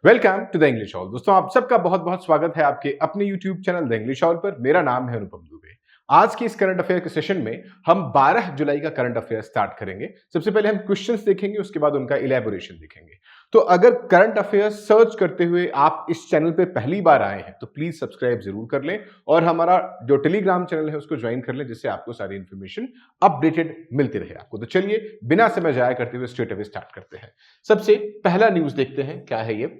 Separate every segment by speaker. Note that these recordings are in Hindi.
Speaker 1: Welcome to the English hall. दोस्तों, आप सबका बहुत बहुत स्वागत है आपके अपने YouTube channel the English hall पर। मेरा नाम है अनुपम दुबे। आज की इस करंट अफेयर के सेशन में हम 12 जुलाई का करंट अफेयर स्टार्ट करेंगे। सबसे पहले हम क्वेश्चंस देखेंगे, उसके बाद उनका इलैबोरेशन देखेंगे। तो अगर करंट अफेयर सर्च करते हुए आप इस चैनल पे पहली बार आए हैं तो प्लीज सब्सक्राइब जरूर कर लें और हमारा जो टेलीग्राम चैनल है उसको ज्वाइन कर लें, जिससे आपको सारी इंफॉर्मेशन अपडेटेड मिलती रहे आपको। तो चलिए बिना समय जाया करते हुए स्ट्रेट अवे स्टार्ट करते हैं। सबसे पहला न्यूज देखते हैं, क्या है ये।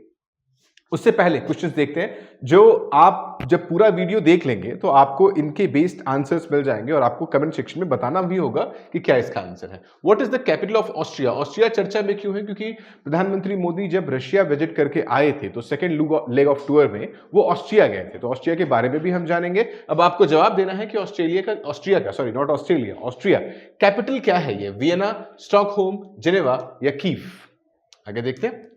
Speaker 1: उससे पहले क्वेश्चंस देखते हैं, जो आप जब पूरा वीडियो देख लेंगे तो आपको इनके बेस्ड आंसर्स मिल जाएंगे और आपको कमेंट सेक्शन में बताना भी होगा कि क्या इसका आंसर है। What is the capital of Austria? Austria चर्चा में क्यों है? क्योंकि प्रधानमंत्री मोदी जब रशिया विजिट करके आए थे तो सेकेंड लेग ऑफ टूर में वो ऑस्ट्रिया गए थे, तो ऑस्ट्रिया के बारे में भी हम जानेंगे। अब आपको जवाब देना है कि ऑस्ट्रिया कैपिटल क्या है? ये वियना, स्टॉकहोम, जेनेवा या कीव? आगे देखते हैं।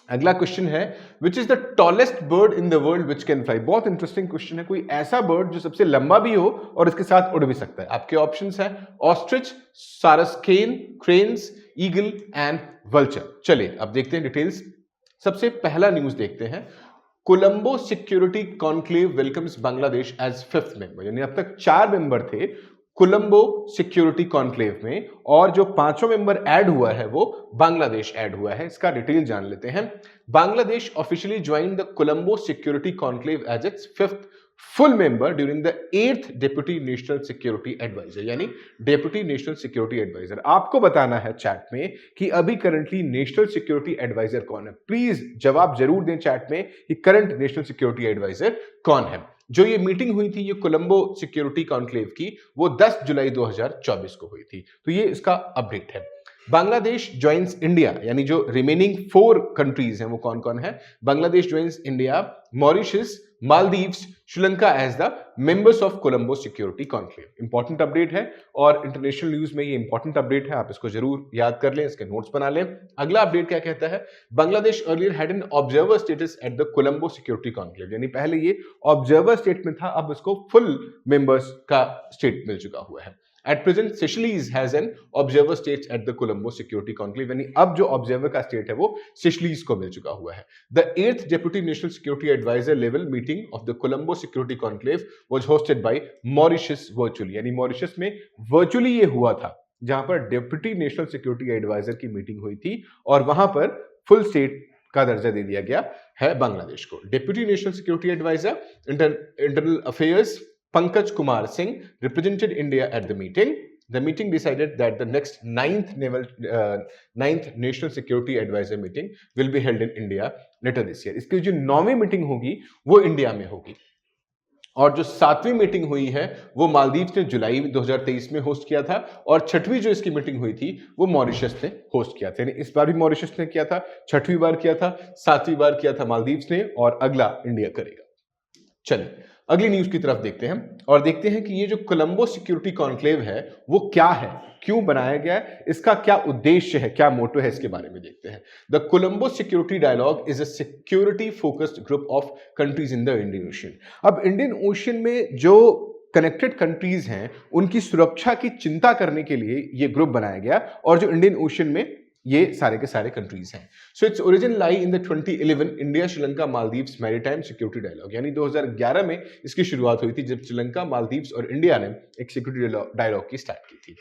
Speaker 1: अगला क्वेश्चन है, which is the tallest bird in the world which can fly? बहुत इंटरेस्टिंग क्वेश्चन है। कोई ऐसा बर्ड जो सबसे लंबा भी हो और इसके साथ उड़ भी सकता है। आपके ऑप्शंस हैं ऑस्ट्रिच, सारस्केन, क्रेन्स, ईगल एंड वल्चर। चलिए अब देखते हैं डिटेल्स। सबसे पहला न्यूज देखते हैं। Colombo security conclave welcomes Bangladesh as fifth member. यानी अब तक 4 मेंबर थे कोलंबो सिक्योरिटी कॉन्क्लेव में, और जो 5वां मेंबर ऐड हुआ है वो बांग्लादेश ऐड हुआ है। इसका डिटेल जान लेते हैं। Bangladesh officially joined the Colombo security conclave as its fifth full member during the 8th deputy national security adviser. यानी डेप्यूटी नेशनल सिक्योरिटी एडवाइजर। आपको बताना है चैट में कि अभी करंटली नेशनल सिक्योरिटी एडवाइजर कौन है। प्लीज जवाब जरूर दें चैट में कि करंट नेशनल सिक्योरिटी एडवाइजर कौन है। जो ये मीटिंग हुई थी, ये कोलंबो सिक्योरिटी कॉन्क्लेव की, वो 10 जुलाई 2024 को हुई थी। तो ये इसका अपडेट है। बांग्लादेश ज्वाइंस इंडिया, यानी जो रिमेनिंग 4 कंट्रीज हैं वो कौन कौन है? Bangladesh joins India, Mauritius, Maldives, Sri Lanka as the members of Colombo security conclave. Important update है और इंटरनेशनल न्यूज में ये इंपॉर्टेंट अपडेट है, आप इसको जरूर याद कर लें, इसके नोट्स बना लें। अगला अपडेट क्या कहता है? Bangladesh earlier had an observer status at the Colombo security conclave. यानी पहले ये ऑब्जर्वर स्टेट में था, अब इसको फुल मेंबर्स का स्टेट मिल चुका हुआ है। At present, Seychelles has an observer state at the Colombo Security Conclave. यानी अब जो ऑब्जर्वर का स्टेट है वो सिशलीज को मिल चुका हुआ है। The 8th Deputy National Security Advisor level meeting of the Colombo Security Conclave was hosted by Mauritius virtually. यानी मॉरिशस में वर्चुअली ये हुआ था, जहां पर डेप्यूटी नेशनल सिक्योरिटी एडवाइजर की मीटिंग हुई थी और वहां पर फुल स्टेट का दर्जा दे दिया गया है बांग्लादेश को। Deputy national security adviser internal affairs Pankaj Kumar Singh represented India at the meeting. The meeting decided that the next 9th National Security Advisor meeting will be held in India later this year. इसकी जो 9वीं मीटिंग होगी वो इंडिया में होगी, और जो 7वीं मीटिंग हुई है वो मालदीव ने जुलाई 2023 में होस्ट किया था, और 6वीं जो इसकी मीटिंग हुई थी वो मॉरिशस ने होस्ट किया था। यानी इस बार भी मॉरिशस ने किया था, 6वीं बार किया था, 7वीं बार किया था मालदीव ने, और अगला इंडिया करेगा। चलिए अगली न्यूज की तरफ देखते हैं और देखते हैं कि ये जो कोलंबो सिक्योरिटी कॉन्क्लेव है वो क्या है, क्यों बनाया गया है, इसका क्या उद्देश्य है, क्या मोटो है, इसके बारे में देखते हैं। The Colombo security dialogue is a security focused group of countries in the Indian Ocean. अब इंडियन ओशन में जो कनेक्टेड कंट्रीज हैं उनकी सुरक्षा की चिंता करने के लिए ये ग्रुप बनाया गया, और जो इंडियन ओशन में ये सारे के सारे कंट्रीज हैं। So its origin lie in the 2011 India Sri Lanka Maldives maritime security dialogue. यानी 2011 में इसकी शुरुआत हुई थी, जब श्रीलंका, मालदीव्स और इंडिया ने एक सिक्योरिटी डायलॉग की स्टार्ट की थी।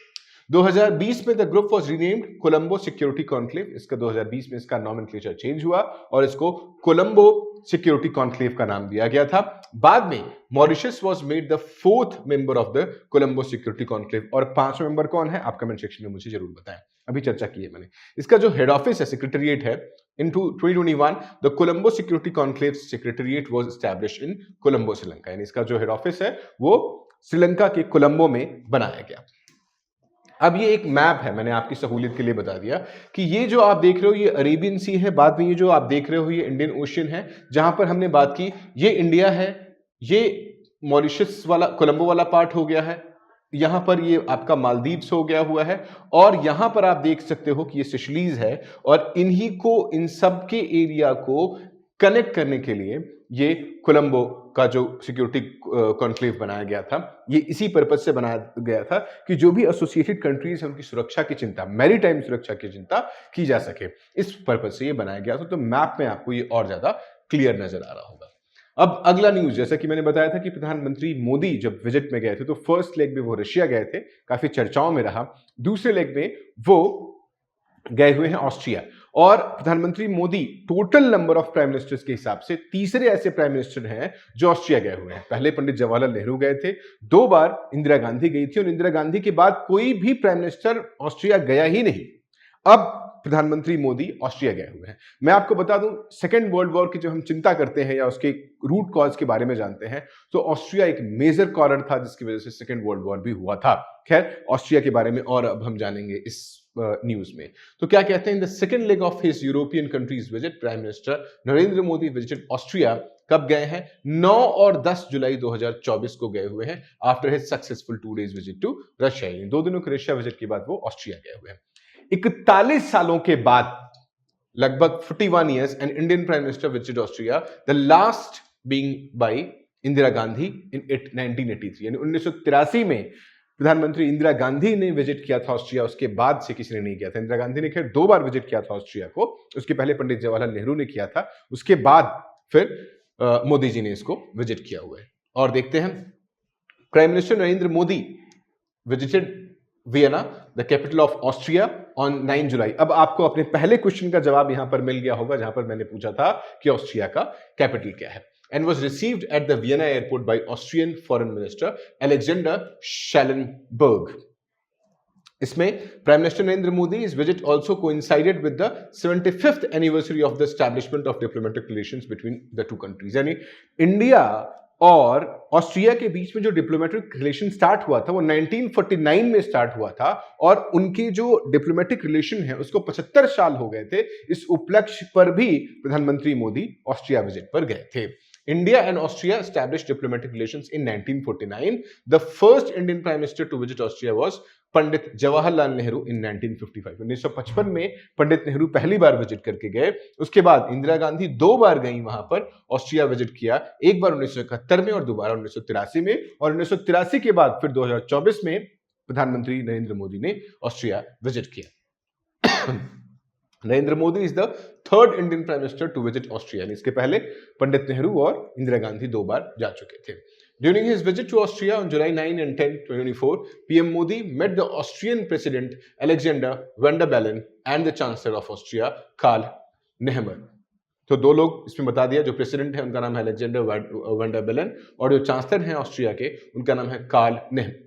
Speaker 1: 2020 में the group was renamed Colombo security conclave. इसका 2020 में इसका नॉमेनक्लेचर चेंज हुआ और इसको कोलंबो सिक्योरिटी कॉन्क्लेव का नाम दिया गया था। बाद में Mauritius was made the 4th member of the Colombo security conclave. और 5वां मेंबर कौन है, आप कमेंट सेक्शन में मुझे जरूर बताएं। अभी चर्चा की है मैंने। इसका जो हेड ऑफिस है, सेक्रेटेरिएट है, इन 2021 the Colombo security conclave secretariat was established in Colombo Sri Lanka. यानी इसका जो हेड ऑफिस है वो श्रीलंका के कोलंबो में बनाया गया। अब ये एक मैप है, मैंने आपकी सहूलियत के लिए बता दिया कि ये जो आप देख रहे हो ये अरेबियन सी है, बाद में ये जो आप देख रहे हो ये इंडियन ओशन है, जहां पर हमने बात की ये इंडिया है, ये मॉरिशस वाला कोलंबो वाला पार्ट हो गया है, यहां पर ये आपका मालदीव्स हो गया हुआ है, और यहां पर आप देख सकते हो कि ये सिशलीज है, और इन्हीं को, इन सब के एरिया को कनेक्ट करने के लिए ये कोलंबो का जो सिक्योरिटी कॉन्क्लेव बनाया गया था, ये इसी पर्पज से बनाया गया था कि जो भी एसोसिएटेड कंट्रीज हैं उनकी सुरक्षा की चिंता, मैरीटाइम सुरक्षा की चिंता की जा सके, इस पर्पज से ये बनाया गया था। तो मैप में आपको ये और ज्यादा क्लियर नजर आ रहा होगा। अब अगला न्यूज, जैसा कि मैंने बताया था कि प्रधानमंत्री मोदी जब विजिट में गए थे तो फर्स्ट लेग में वो रशिया गए थे, काफी चर्चाओं में रहा। दूसरे लेग में वो गए हुए हैं ऑस्ट्रिया, और प्रधानमंत्री Modi total number of prime ministers के हिसाब से तीसरे ऐसे प्राइम मिनिस्टर हैं जो ऑस्ट्रिया गए हुए हैं। पहले पंडित जवाहरलाल नेहरू गए थे, 2 बार इंदिरा गांधी गई थी, और इंदिरा गांधी के बाद कोई भी प्राइम मिनिस्टर ऑस्ट्रिया गया ही नहीं। अब प्रधानमंत्री मोदी ऑस्ट्रिया गए हुए हैं। मैं आपको बता दूं, सेकेंड वर्ल्ड वॉर की जब हम चिंता करते हैं या उसके रूट कॉज के बारे में जानते हैं, तो ऑस्ट्रिया एक मेजर कॉजर था जिसकी वजह से सेकेंड वर्ल्ड वॉर भी हुआ था। खैर, ऑस्ट्रिया के बारे में और अब हम जानेंगे इस न्यूज में। तो क्या कहते हैं, in the second leg of his European countries visit, prime minister Narendra Modi visited Austria. कब गए हैं? 9 और 10 जुलाई 2024 को गए हुए हैं, after his successful 2 days visit to Russia. 2 दिनों के रशिया विजिट के बाद वो ऑस्ट्रिया गए हुए हैं। 41 सालों के बाद, लगभग 41 years, an Indian prime minister visited Austria, the last being by Indira Gandhi in 1983, यानी 1983 में प्रधानमंत्री इंदिरा गांधी ने विजिट किया था ऑस्ट्रिया, उसके बाद से किसी ने नहीं किया था। इंदिरा गांधी ने खैर 2 बार विजिट किया था ऑस्ट्रिया को, उसके पहले पंडित जवाहरलाल नेहरू ने किया था, उसके बाद फिर मोदी जी ने इसको विजिट किया हुआ है। और देखते हैं, prime minister Narendra Modi visited Vienna, the capital of Austria, on 9 जुलाई। अब आपको अपने पहले क्वेश्चन का जवाब यहां पर मिल गया होगा, जहां पर मैंने पूछा था कि ऑस्ट्रिया का कैपिटल क्या है, and was received at the Vienna airport by Austrian Foreign Minister Alexander Schallenberg. इसमें प्राइम मिनिस्टर नरेंद्र मोदी इस visit also coincided with the 75th anniversary of the establishment of diplomatic relations between the 2 countries. यानी इंडिया और ऑस्ट्रिया के बीच में जो डिप्लोमेटिक रिलेशन स्टार्ट हुआ था वो 1949 में स्टार्ट हुआ था, और उनके जो डिप्लोमेटिक रिलेशन है उसको 75 साल हो गए थे। इस उपलक्ष्य पर भी प्रधानमंत्री मोदी ऑस्ट्रिया विजिट पर गए थे। India and Austria established diplomatic relations in 1949. The first Indian Prime Minister to visit Austria was Pandit Jawaharlal Nehru in 1955. 1955 में पंडित नेहरू पहली बार विजिट करके गए। उसके बाद इंदिरा गांधी 2 बार गई वहां पर, ऑस्ट्रिया विजिट किया, एक बार 1971 में और दोबारा 1983 में, और 1983 के बाद फिर 2024 में प्रधानमंत्री नरेंद्र मोदी ने ऑस्ट्रिया विजिट किया। Narendra Modi is the 3rd Indian prime minister to visit Austria. इसके पहले पंडित नेहरू और इंदिरा गांधी 2 बार जा चुके थे। During his visit to Austria on July 9 and 10, 2024, PM Modi met the Austrian President Alexander Van der Bellen and the Chancellor of Austria, Karl Nehammer. तो 2 लोग इसमें बता दिया, जो प्रेसिडेंट है उनका नाम है अलेक्जेंडर वैन डर बेलन, और जो चांसलर हैं ऑस्ट्रिया के उनका नाम है Karl Nehammer.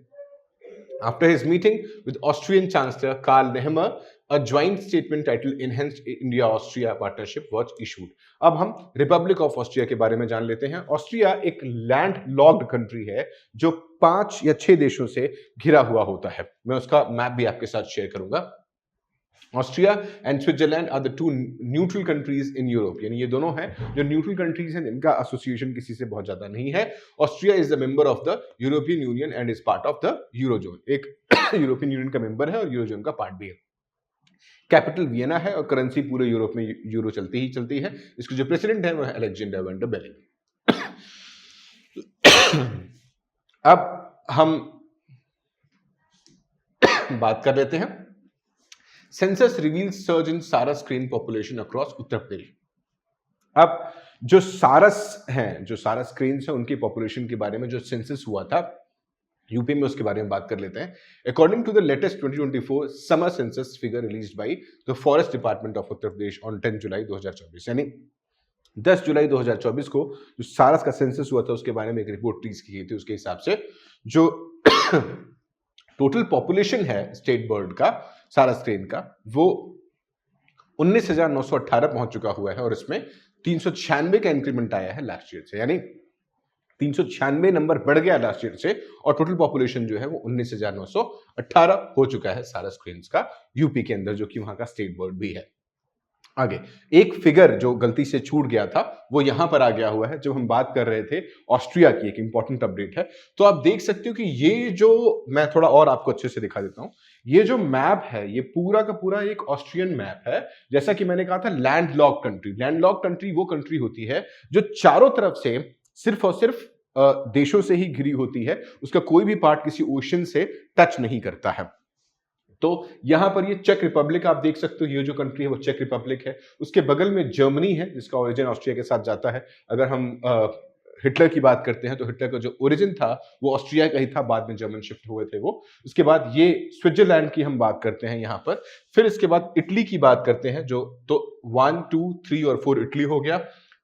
Speaker 1: After his meeting with Austrian Chancellor Karl Nehammer, a joint statement titled Enhanced India-Austria Partnership was issued. अब हम रिपब्लिक ऑफ ऑस्ट्रिया के बारे में जान लेते हैं। ऑस्ट्रिया एक लैंड लॉक्ड कंट्री है जो 5 या 6 देशों से घिरा हुआ होता है। मैं उसका मैप भी आपके साथ शेयर करूंगा। Austria and Switzerland are the 2 neutral countries in Europe, यानी ये दोनों हैं जो न्यूट्रल कंट्रीज हैं जिनका एसोसिएशन किसी से बहुत ज्यादा नहीं है। Austria is the member of the European union and is part of the eurozone, एक यूरोपियन यूनियन का मेंबर है और यूरोजोन का पार्ट भी है। कैपिटल वियना है और करेंसी पूरे यूरोप में यूरो चलती ही चलती है। इसके जो प्रेसिडेंट है वो है अलेक्जेंडर वैन डर बेलन। अब हम बात कर लेते हैं, सेंसस रिवील्स सर्ज इन सारस crane population across Uttar Pradesh. अब जो सारस हैं, जो सारस क्रेन्स हैं, उनकी पॉपुलेशन के बारे में जो सेंसस हुआ था यूपी में, उसके बारे में बात कर लेते हैं। According to the latest 2024 summer census figure released by the forest department of Uttar Pradesh on 10 July 2024, यानी 10 जुलाई 2024 को जो सारस का सेंसस हुआ था उसके बारे में एक रिपोर्ट रिलीज की गई थी। उसके हिसाब से जो टोटल पॉपुलेशन है स्टेट बर्ड का, सारस क्रेन का, वो 19,918 पहुंच चुका हुआ है, और इसमें 396 का इंक्रीमेंट आया है लास्ट ईयर से, यानी 396 नंबर बढ़ गया लास्ट ईयर से, और टोटल पॉपुलेशन जो है वो 19,918 हो चुका है सारस क्रेन्स का यूपी के अंदर, जो कि वहां का स्टेट बर्ड भी है। आगे एक फिगर जो गलती से छूट गया था वो यहां पर आ गया हुआ है, जब हम बात कर रहे थे ऑस्ट्रिया की, एक इंपॉर्टेंट अपडेट है। तो आप देख सकते हो कि ये जो, मैं थोड़ा और आपको अच्छे से दिखा देता हूं, ये जो मैप है ये पूरा का पूरा एक ऑस्ट्रियन मैप है। जैसा कि मैंने कहा था, land lock country, land lock country वो कंट्री होती है जो चारों तरफ से सिर्फ और सिर्फ देशों से ही घिरी होती है, उसका कोई भी पार्ट किसी ओशन से टच नहीं करता है। तो यहां पर ये चेक रिपब्लिक आप देख सकते हो, ये जो कंट्री है वो चेक रिपब्लिक है। उसके बगल में जर्मनी है जिसका ओरिजिन ऑस्ट्रिया के साथ जाता है। अगर हम हिटलर की बात करते हैं तो हिटलर का जो ओरिजिन था वो ऑस्ट्रिया का ही था, बाद में जर्मन शिफ्ट हुए थे वो। उसके बाद ये स्विट्जरलैंड की हम बात करते हैं यहाँ पर। फिर इसके बाद इटली की बात करते हैं, जो तो 1, 2, 3 और 4 इटली हो गया।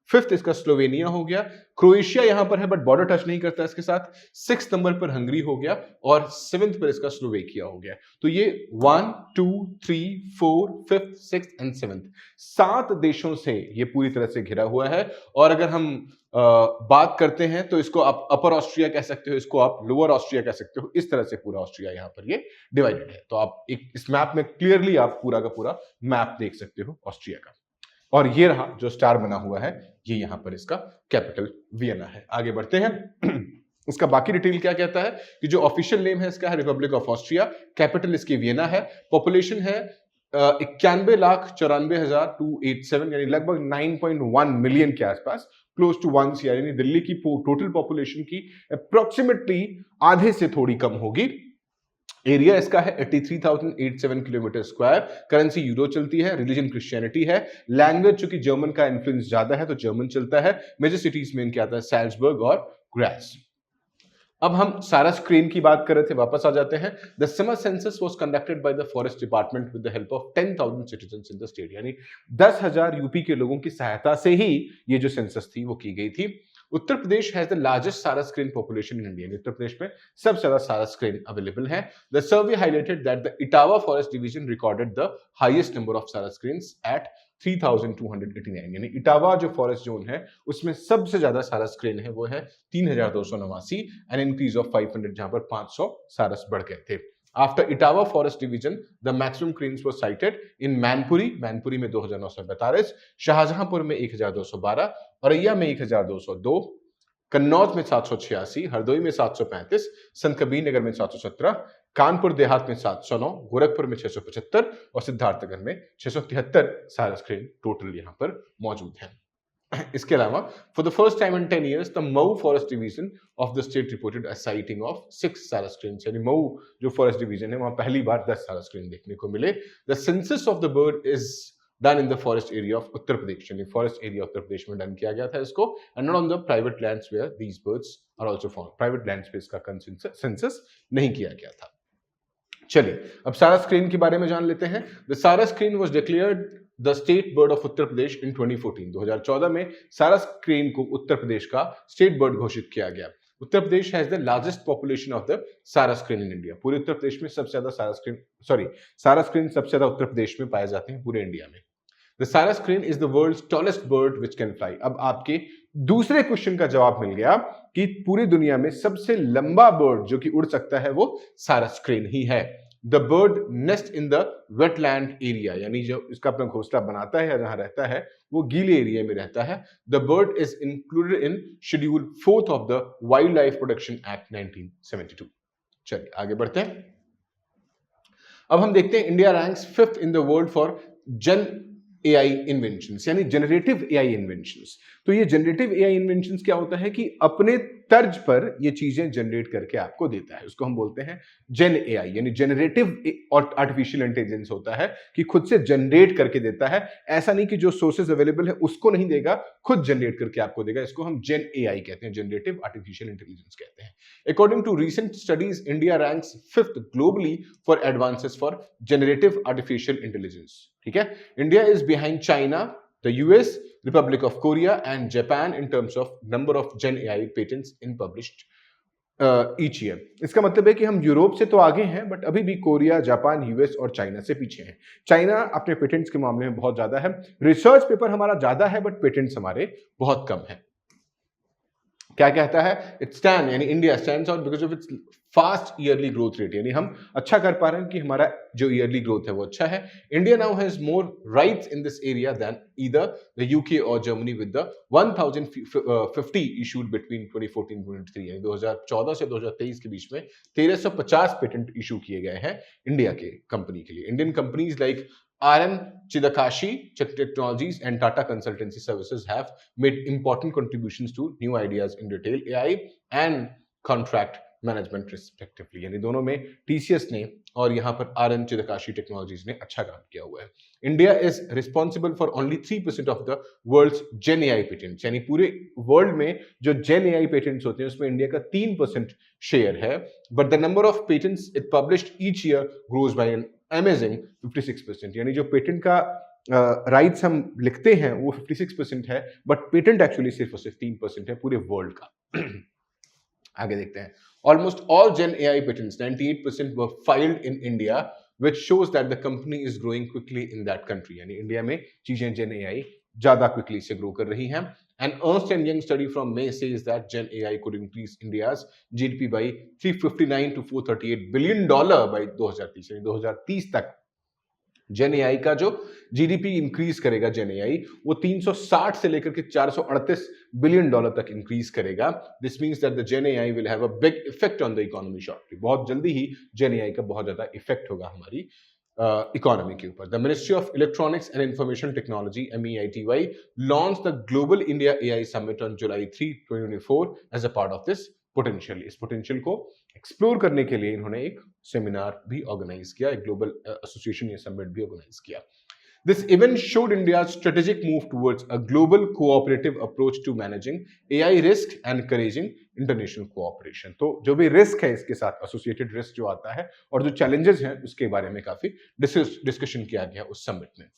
Speaker 1: फिफ्थ इसका स्लोवेनिया हो गया। क्रोएशिया यहां पर है बट बॉर्डर टच नहीं करता इसके साथ। 6 नंबर पर हंगरी हो गया और 7th पर इसका स्लोवेकिया हो गया। तो ये 1, 2, 3, 4, 5th, 6th एंड 7th 7 देशों से ये पूरी तरह से घिरा हुआ है। और अगर हम बात करते हैं तो इसको आप अपर ऑस्ट्रिया कह सकते हो, इसको आप लोअर ऑस्ट्रिया कह सकते हो। इस तरह से पूरा ऑस्ट्रिया यहाँ पर ये डिवाइडेड है। तो आप एक इस मैप में क्लियरली आप पूरा का पूरा मैप देख सकते हो ऑस्ट्रिया का। और ये रहा जो स्टार बना हुआ है, ये यहां पर इसका कैपिटल वियना है। आगे बढ़ते हैं। इसका बाकी डिटेल क्या कहता है कि जो ऑफिशियल नेम है इसका है रिपब्लिक ऑफ ऑस्ट्रिया, कैपिटल इसकी वियना है, पॉपुलेशन है 91,94,287 यानी लगभग 9.1 मिलियन के आसपास, क्लोज टू 1 यानी दिल्ली की टोटल पॉपुलेशन की अप्रोक्सीमेटली आधे से थोड़ी कम होगी। एरिया इसका है 83,087 किलोमीटर स्क्वायर। करेंसी यूरो चलती है। रिलीजन क्रिश्चियनिटी है। लैंग्वेज चूंकि जर्मन का इन्फ्लुएंस ज्यादा है तो जर्मन चलता है। मेजर सिटीज में इनके आता है सैल्जबर्ग और ग्रास। अब हम सारस क्रेन की बात कर रहे थे, वापस आ जाते हैं। The summer census was conducted by the forest department with the help of 10,000 citizens in the state, यानी 10,000 यूपी के लोगों की सहायता से ही ये जो सेंसस थी वो की गई थी। उत्तर प्रदेश हैज द लार्जेस्ट सारस crane population in India. Uttar Pradesh में सबसे ज्यादा सारस क्रेन अवेलेबल है। The survey highlighted that the Etawah forest division recorded the highest number of सारस क्रेन्स एट 3,289, यानी इटावा जो फॉरेस्ट जोन है उसमें सबसे ज्यादा सारस क्रेन है वो है 3,289, एन इंक्रीज ऑफ 500, जहां पर 500 सारस बढ़ गए थे। After Etawah Forest Division, the maximum cranes were sighted in Mainpuri में 2,942, शाहजहांपुर में 1,212, औरैया में 1,202, कन्नौज में 786, हरदोई में 735, संत कबीर नगर में 717, कानपुर देहात में 709, गोरखपुर में 675 और सिद्धार्थनगर में 673 सारस क्रेन टोटल यहां पर मौजूद हैं। इसके अलावा for the first time in 10 years the Mau forest division of the state reported a sighting of 6 sarus cranes, यानी मऊ जो फॉरेस्ट डिवीजन है वहां पहली बार 10 सारस क्रेन देखने को मिले। The census of the bird is done in the forest area of Uttar Pradesh, यानी फॉरेस्ट एरिया उत्तर प्रदेश में डन किया गया था इसको, and not on the private lands where these birds are also found. Private lands पे इसका सेंसस नहीं किया गया था। चलिए अब सारस क्रेन के बारे में जान लेते हैं। The sarus crane was declared the state bird of Uttar Pradesh in 2014। 2014 में सारस क्रेन को उत्तर प्रदेश का स्टेट बर्ड घोषित किया गया। Uttar Pradesh has the largest population of the sarus crane in India. पूरे उत्तर प्रदेश में सबसे ज्यादा सारस क्रेन सबसे ज्यादा उत्तर प्रदेश में पाए जाते हैं पूरे इंडिया में। The sarus crane is the world's tallest bird which can fly. अब आपके दूसरे क्वेश्चन का जवाब मिल गया कि पूरी दुनिया में सबसे लंबा बर्ड जो कि उड़ सकता है वो सारस क्रेन ही है। The bird nest in the wetland area, यानी जो इसका अपना घोंसला बनाता है या जहां रहता है वो गीले एरिया में रहता है। The bird is included in schedule 4th of the wildlife protection act 1972। चलिए आगे बढ़ते हैं। अब हम देखते हैं India ranks 5th in the world for gen AI inventions, यानी जनरेटिव AI इन्वेंशंस। तो ये जनरेटिव AI इन्वेंशंस क्या होता है कि अपने तर्ज पर ये चीजें जनरेट करके आपको देता है, उसको हम बोलते हैं जेन AI, यानी जनरेटिव आर्टिफिशियल इंटेलिजेंस होता है कि खुद से जनरेट करके देता है। ऐसा नहीं कि जो सोर्सेज अवेलेबल है उसको नहीं देगा, खुद जनरेट करके आपको देगा। इसको हम जेन AI कहते हैं, जनरेटिव आर्टिफिशियल इंटेलिजेंस कहते हैं। According to recent studies India ranks 5th globally for advances for generative artificial intelligence. ठीक है, India is behind China, the US, Republic of Korea and Japan in terms of number of gen AI patents in published each year. इसका मतलब है कि हम यूरोप से तो आगे हैं बट अभी भी कोरिया, जापान, यूएस और चाइना से पीछे हैं। चाइना अपने पेटेंट्स के मामले में बहुत ज्यादा है, रिसर्च पेपर हमारा ज्यादा है बट पेटेंट्स हमारे बहुत कम है। क्या कहता है? इट स्टैंड, यानी India stands out because of its fast yearly growth rate, यानी हम अच्छा कर पा रहे हैं कि हमारा जो ईयरली ग्रोथ है वो अच्छा है। India now has more rights in this area than either the UK और Germany with the 1050 issued between 2014-23, यानी 2014 से 2023 के बीच में 1350 पेटेंट इशू किए गए हैं इंडिया के कंपनी के लिए। Indian companies like RM Chidakashi Technologies and Tata Consultancy Services have made important contributions to new ideas in retail AI and contract management respectively, यानी दोनों में TCS ने और यहाँ पर RM चिदकाशी टेक्नोलॉजीज ने अच्छा काम किया हुआ है। India is responsible for only 3% of the world's gen AI patents, यानी पूरे वर्ल्ड में जो जेन एआई पेटेंट्स होते हैं उसमें इंडिया का 3% शेयर है, but the number of patents it published each year grows bye an amazing 56%, यानी जो पेटेंट का राइट्स हम लिखते हैं वो 56% है, बट पेटेंट एक्चुअली सिर्फ और सिर्फ 3% है पूरे वर्ल्ड का। आगे देखते हैं। Almost all Gen AI patents, 98% were filed in India, which shows that the company is growing quickly in that country. यानी इंडिया में चीजें Gen AI ज्यादा quickly से grow कर रही हैं। An Ernst & Young study from May says that Gen AI could increase India's GDP by $359 to $438 billion by 2030, यानी 2030 तक जेन एआई का जो जीडीपी इंक्रीज करेगा, जेन एआई वो 360 से लेकर के 438 बिलियन डॉलर तक इंक्रीज करेगा। This means that the gen AI will have a big effect on the economy shortly. बहुत जल्दी ही जेन एआई का बहुत ज्यादा इफेक्ट होगा हमारी इकोनॉमी के ऊपर। The ministry of electronics and information technology MEITY launch the global India AI summit on July 3, 2024 as a part of this potential. इस पोटेंशियल को एक्सप्लोर करने के लिए इन्होंने एक सेमिनार भी ऑर्गेनाइज किया, एक ग्लोबल एसोसिएशन या समिट भी ऑर्गेनाइज किया। This event showed India strategic move towards a global cooperative approach to managing AI risk and encouraging international cooperation. तो जो भी रिस्क है इसके साथ एसोसिएटेड रिस्क जो आता है और जो चैलेंजेस हैं उसके बारे में काफी डिस्कशन किया गया उस समिट में।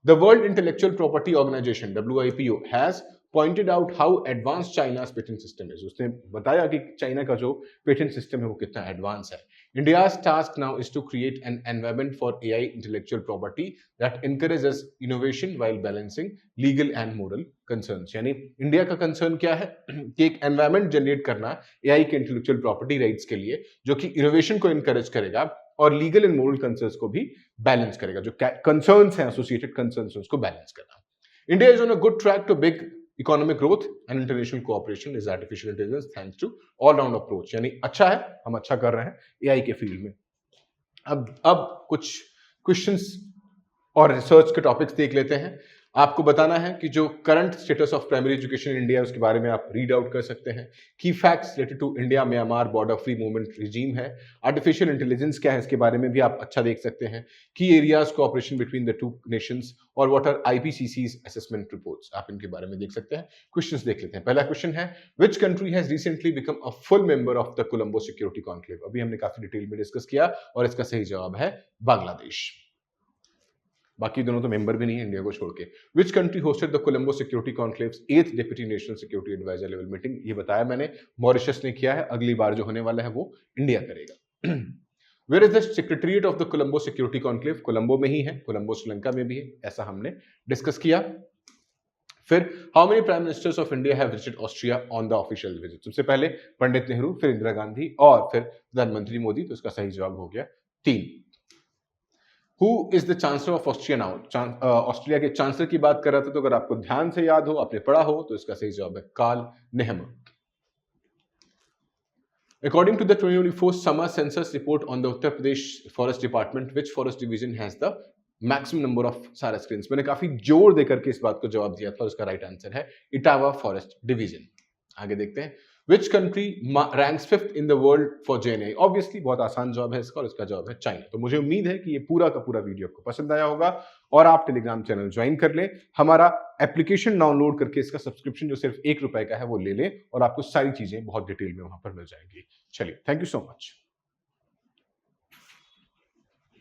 Speaker 1: The world intellectual property organisation WIPO has pointed out how advanced China's patent system is. उसने बताया कि चाइना का जो पेटेंट सिस्टम है वो कितना एडवांस है। India's task now is to create an environment for AI intellectual property that encourages innovation while balancing legal and moral concerns. यानी इंडिया का कंसर्न क्या है कि एक एनवायरमेंट जनरेट करना AI के इंटेलेक्चुअल प्रॉपर्टी राइट्स के लिए जो कि इनोवेशन को इनकरेज करेगा और लीगल एंड मोरल कंसर्न्स को भी बैलेंस करेगा। जो कंसर्न्स हैं एसोसिएटेड कंसर्न्स उसको बैलेंस करना। India is on a good track to big economic growth and international cooperation is artificial intelligence thanks to all round approach, यानी अच्छा है, हम अच्छा कर रहे हैं एआई के फील्ड में। अब कुछ क्वेश्चंस और रिसर्च के टॉपिक्स देख लेते हैं। आपको बताना है कि जो current status of primary education in India उसके बारे में आप रीड आउट कर सकते हैं। की facts related to India Myanmar border free movement regime है। आर्टिफिशियल इंटेलिजेंस क्या है इसके बारे में भी आप अच्छा देख सकते हैं। Key areas cooperation between the two nations और what are IPCC's assessment reports, आप इनके बारे में देख सकते हैं। क्वेश्चंस देख लेते हैं। पहला क्वेश्चन है which country has recently become a full member of the Colombo security conclave. अभी हमने काफी डिटेल में डिस्कस किया और इसका सही जवाब है बांग्लादेश। बाकी दोनों तो मेंबर भी नहीं है इंडिया को छोड़ के। Which country hosted the Colombo security conclaves 8th deputy national security adviser level meeting. ये बताया मैंने, मॉरिशस ने किया है, अगली बार जो होने वाला है वो इंडिया करेगा। Where is the secretariat of the Colombo security conclave? Colombo में ही है, कोलंबो श्रीलंका में भी है, ऐसा हमने डिस्कस किया। फिर how many prime ministers of India have visited Austria on the official visit? सबसे पहले पंडित नेहरू, फिर इंदिरा गांधी और फिर प्रधानमंत्री मोदी, तो इसका सही जवाब हो गया 3। Who is the chancellor of Austria now? Austria के चांसलर की बात कर रहा था, तो अगर आपको ध्यान से याद हो, आपने पढ़ा हो, तो इसका सही जवाब है Karl Nehammer. According to the 2024 summer census report on the Uttar Pradesh Forest Department, which forest division has the maximum number of सारा screens? मैंने काफी जोर देकर के इस बात को जवाब दिया था और इसका राइट आंसर है इटावा फॉरेस्ट डिवीजन। आगे देखते हैं। Which country ranks 5th in the world for GenAI? Obviously बहुत आसान जवाब है इसका और इसका जवाब है चाइना। तो मुझे उम्मीद है कि ये पूरा का पूरा वीडियो आपको पसंद आया होगा और आप टेलीग्राम चैनल ज्वाइन कर ले, हमारा एप्लीकेशन डाउनलोड करके इसका सब्सक्रिप्शन जो सिर्फ ₹1 का है वो ले ले और आपको सारी चीजें बहुत डिटेल में वहां पर मिल जाएंगी। चलिए, थैंक यू सो मच।